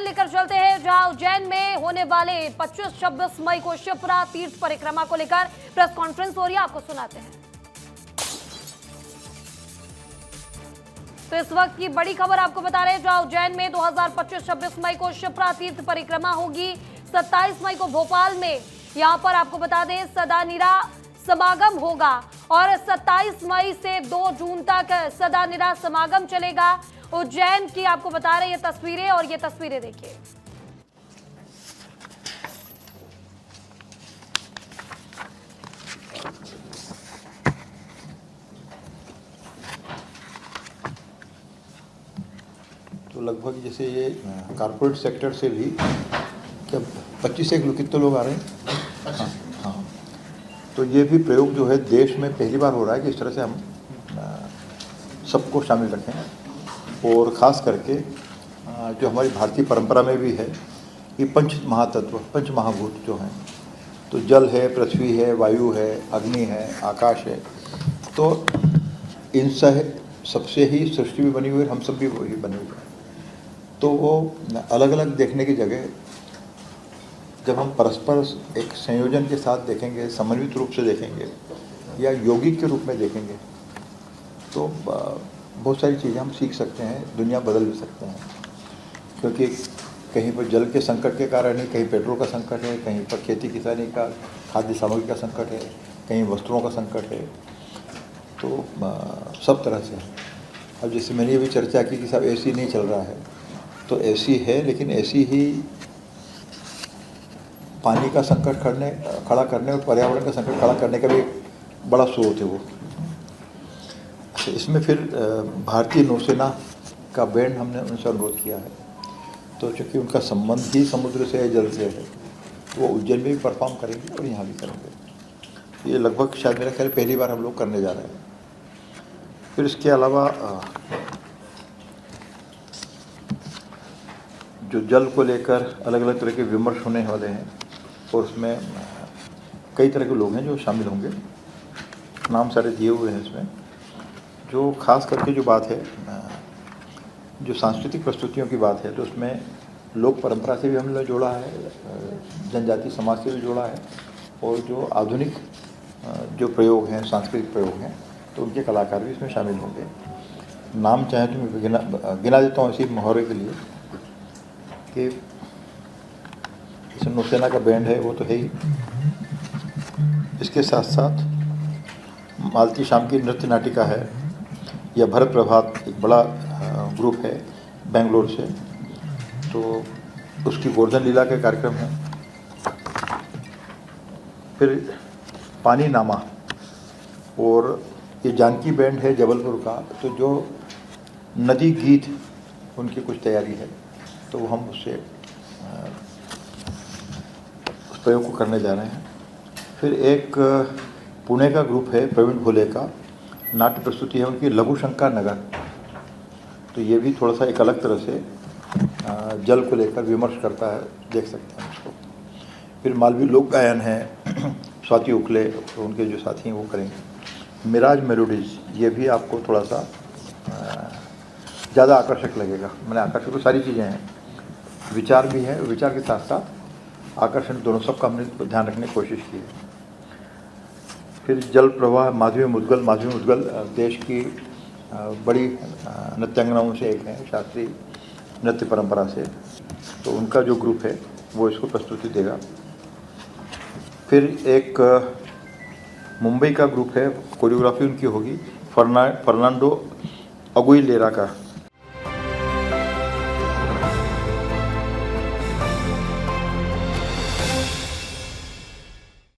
लेकर चलते हैं, जहां उज्जैन में होने वाले 25-26 मई को शिप्रा तीर्थ परिक्रमा को लेकर प्रेस कॉन्फ्रेंस हो रही है। आपको सुनाते हैं। तो इस वक्त की बड़ी खबर आपको बता रहे हैं, जहां उज्जैन में 2025-26 मई को शिप्रा तीर्थ परिक्रमा होगी। 27 मई को भोपाल में यहां पर आपको बता दें सदानीरा समागम होगा और 27 मई से 2 जून तक सदानीरा समागम चलेगा। उज्जैन की आपको बता रहे ये तस्वीरें, और ये तस्वीरें देखिए। तो लगभग जैसे ये कॉर्पोरेट सेक्टर से भी क्या 25 लोग कितने लोग आ रहे हैं? हाँ, तो ये भी प्रयोग जो है देश में पहली बार हो रहा है कि इस तरह से हम सबको शामिल रखें। और ख़ास करके जो हमारी भारतीय परंपरा में भी है कि पंच महातत्व, पंच महाभूत जो हैं, तो जल है, पृथ्वी है, वायु है, अग्नि है, आकाश है, तो इनसे सबसे ही सृष्टि भी बनी हुई है, हम सब भी वही बने हुए हैं। तो वो अलग अलग देखने की जगह जब हम परस्पर एक संयोजन के साथ देखेंगे, समन्वित रूप से देखेंगे या यौगिक के रूप में देखेंगे, तो बहुत सारी चीज़ें हम सीख सकते हैं, दुनिया बदल भी सकते हैं। क्योंकि कहीं पर जल के संकट के कारण ही, कहीं पेट्रोल का संकट है, कहीं पर खेती किसानी का, खाद्य सामग्री का संकट है, कहीं वस्त्रों का संकट है, तो सब तरह से है। अब जैसे मैंने ये भी चर्चा की कि साहब एसी नहीं चल रहा है, तो एसी है, लेकिन एसी ही पानी का संकट खड़ा करने और पर्यावरण का संकट खड़ा करने का भी एक बड़ा स्रोत है वो। इसमें फिर भारतीय नौसेना का बैंड हमने उनसे अनुरोध किया है, तो चूँकि उनका संबंध ही समुद्र से है, जल से है, वो उज्जैन में भी परफॉर्म करेंगे और यहाँ भी करेंगे। ये लगभग शायद मेरा ख्याल पहली बार हम लोग करने जा रहे हैं। फिर इसके अलावा जो जल को लेकर अलग अलग तरह के विमर्श होने वाले हैं, और उसमें कई तरह के लोग हैं जो शामिल होंगे, नाम सारे दिए हुए हैं इसमें। जो खास करके जो बात है, जो सांस्कृतिक प्रस्तुतियों की बात है, तो उसमें लोक परंपरा से भी हमने जोड़ा है, जनजाति समाज से भी जोड़ा है, और जो आधुनिक जो प्रयोग हैं, सांस्कृतिक प्रयोग हैं, तो उनके कलाकार भी इसमें शामिल होंगे। नाम चाहे तो मैं गिना देता हूँ इसी मुहावरे के लिए कि जैसे नौसेना का बैंड है वो तो है ही, इसके साथ साथ मालती शाम की नृत्य नाटिका है, या भरत प्रभात एक बड़ा ग्रुप है बेंगलोर से, तो उसकी गोवर्धन लीला के कार्यक्रम है। फिर पानी नामा, और ये जानकी बैंड है जबलपुर का, तो जो नदी गीत उनकी कुछ तैयारी है, तो हम उससे उस प्रयोग को करने जा रहे हैं। फिर एक पुणे का ग्रुप है प्रवीण भोले का, नाट्य प्रस्तुति है उनकी लघु शंका नगर, तो ये भी थोड़ा सा एक अलग तरह से जल को लेकर विमर्श करता है, देख सकते हैं उसको। फिर मालवी लोक गायन है, स्वाति उखले और उनके जो साथी हैं वो करेंगे। मिराज मेलोडीज, ये भी आपको थोड़ा सा ज़्यादा आकर्षक लगेगा। मैंने आकर्षक तो सारी चीज़ें हैं, विचार भी है, विचार के साथ साथ आकर्षण, दोनों सबका हमने ध्यान रखने की कोशिश की है। फिर जल प्रवाह, माधवी मुद्गल देश की बड़ी नृत्यांगनाओं से एक है, शास्त्रीय नृत्य परंपरा से, तो उनका जो ग्रुप है वो इसको प्रस्तुति देगा। फिर एक मुंबई का ग्रुप है, कोरियोग्राफी उनकी होगी फर्नांडो अगुइलेरा का,